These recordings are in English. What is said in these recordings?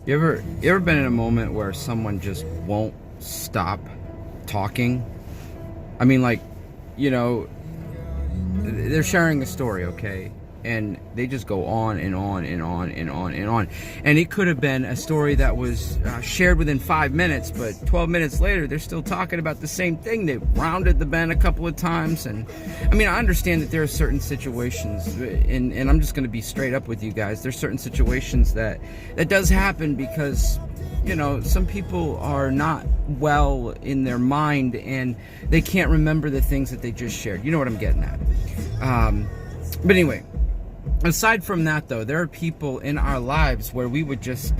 You ever been in a moment where someone just won't stop talking? I mean, like, you know, they're sharing a story, okay? And they just go on and on and on and on and on. And it could have been a story that was shared within 5 minutes, but 12 minutes later, they're still talking about the same thing. They rounded the bend a couple of times. And I mean, I understand that there are certain situations, and I'm just going to be straight up with you guys. There's certain situations that does happen because, you know, some people are not well in their mind and they can't remember the things that they just shared. You know what I'm getting at. But anyway, aside from that, though, there are people in our lives where we would just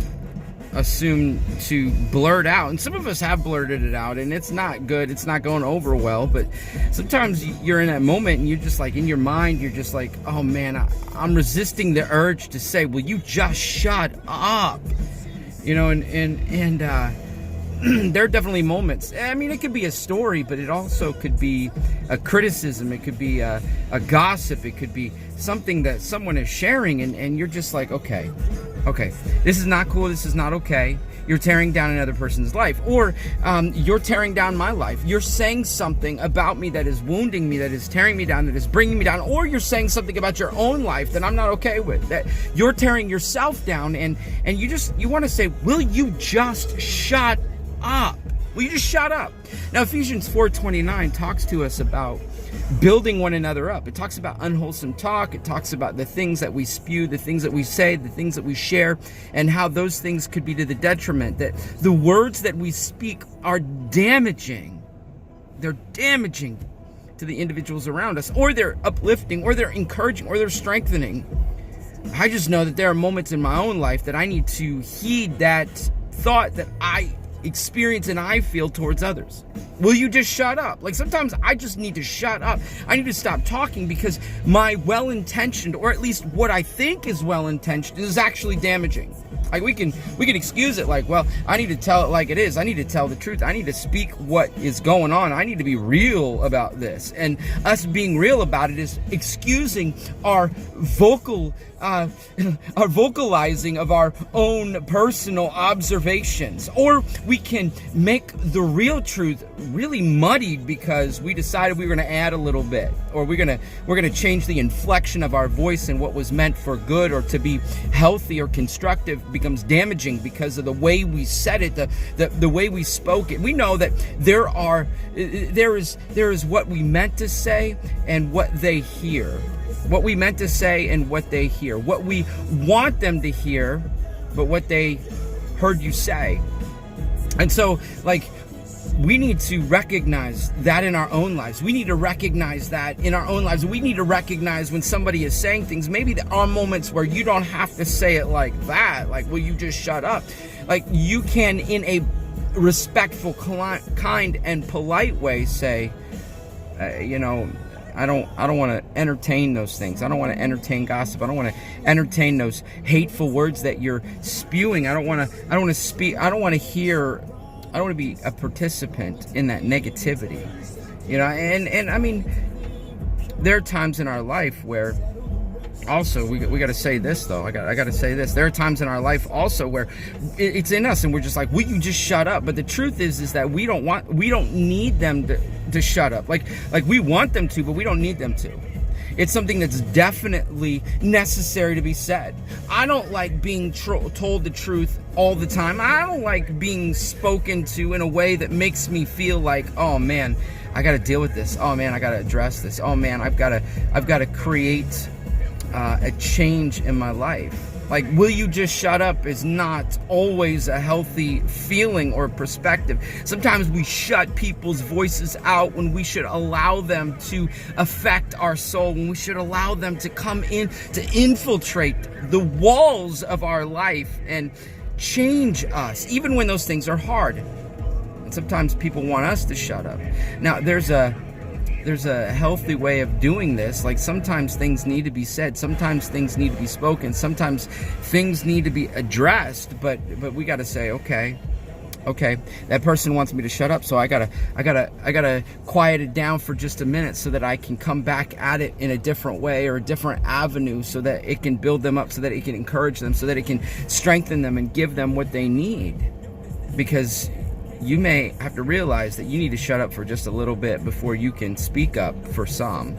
assume to blurt out, and some of us have blurted it out, and it's not good, it's not going over well. But sometimes you're in that moment and you're just like, in your mind, you're just like, oh man, I'm resisting the urge to say, will you just shut up? You know, and there are definitely moments. I mean, it could be a story, but it also could be a criticism. It could be a gossip. It could be something that someone is sharing, and you're just like, okay, this is not cool. This is not okay. You're tearing down another person's life, or you're tearing down my life. You're saying something about me that is wounding me, that is tearing me down, that is bringing me down, or you're saying something about your own life that I'm not okay with, that you're tearing yourself down, and you want to say, will you just shut up? Will you just shut up? Now, Ephesians 4:29 talks to us about building one another up. It talks about unwholesome talk. It talks about the things that we spew, the things that we say, the things that we share, and how those things could be to the detriment, that the words that we speak are damaging. They're damaging to the individuals around us, or they're uplifting, or they're encouraging, or they're strengthening. I just know that there are moments in my own life that I need to heed that thought that I experience and I feel towards others. Will you just shut up? Like, sometimes I just need to shut up. I need to stop talking because my well-intentioned, or at least what I think is well-intentioned, is actually damaging. Like, we can excuse it, like, well, I need to tell it like it is. I need to tell the truth. I need to speak what is going on. I need to be real about this. And us being real about it is excusing our vocalizing of our own personal observations. Or we can make the real truth really muddied because we decided we were going to add a little bit, or we're going to change the inflection of our voice, and what was meant for good or to be healthy or constructive becomes damaging because of the way we said it, the way we spoke it. We know that there is what we meant to say and what they hear. What we meant to say and what they hear. What we want them to hear, but what they heard you say. And so, like, we need to recognize that in our own lives. We need to recognize that in our own lives. We need to recognize when somebody is saying things. Maybe there are moments where you don't have to say it like that. Like, will you just shut up? Like, you can, in a respectful, kind, and polite way, say, you know, I don't want to entertain those things. I don't want to entertain gossip. I don't want to entertain those hateful words that you're spewing. I don't want to speak. I don't want to be a participant in that negativity. You know, and I mean, there are times in our life where also we got to say this, though. I got to say this. There are times in our life also where it's in us and we're just like, will you just shut up? But the truth is that we don't need them to shut up. Like we want them to, but we don't need them to. It's something that's definitely necessary to be said. I don't like being told the truth all the time. I don't like being spoken to in a way that makes me feel like, oh man, I got to deal with this. Oh man, I got to address this. Oh man, I've got to create a change in my life. Like, will you just shut up is not always a healthy feeling or perspective. Sometimes we shut people's voices out when we should allow them to affect our soul, when we should allow them to come in to infiltrate the walls of our life and change us, even when those things are hard. And sometimes people want us to shut up. Now, there's a healthy way of doing this. Like, sometimes things need to be said, sometimes things need to be spoken, sometimes things need to be addressed, but we got to say, okay, Okay, that person wants me to shut up, so I gotta quiet it down for just a minute so that I can come back at it in a different way or a different avenue, so that it can build them up, so that it can encourage them, so that it can strengthen them and give them what they need. Because you may have to realize that you need to shut up for just a little bit before you can speak up for some.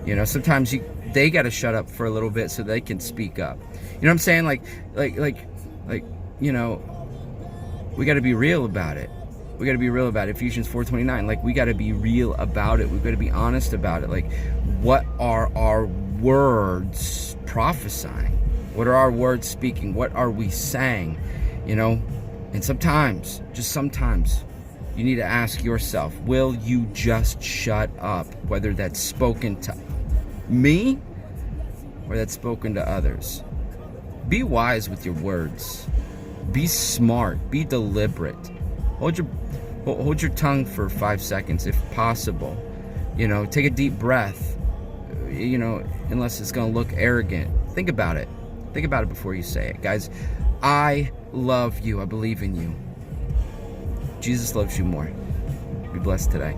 You know, sometimes they got to shut up for a little bit so they can speak up. You know what I'm saying? Like, you know, we got to be real about it. We got to be real about it. Ephesians 4:29. Like, we got to be real about it. We've got to be honest about it. Like, what are our words prophesying? What are our words speaking? What are we saying? You know, and sometimes, just sometimes, you need to ask yourself, will you just shut up? Whether that's spoken to me or that's spoken to others. Be wise with your words. Be smart. Be deliberate. Hold your tongue for 5 seconds if possible. You know, take a deep breath. You know, unless it's going to look arrogant. Think about it. Think about it before you say it. Guys, I love you. I believe in you. Jesus loves you more. Be blessed today.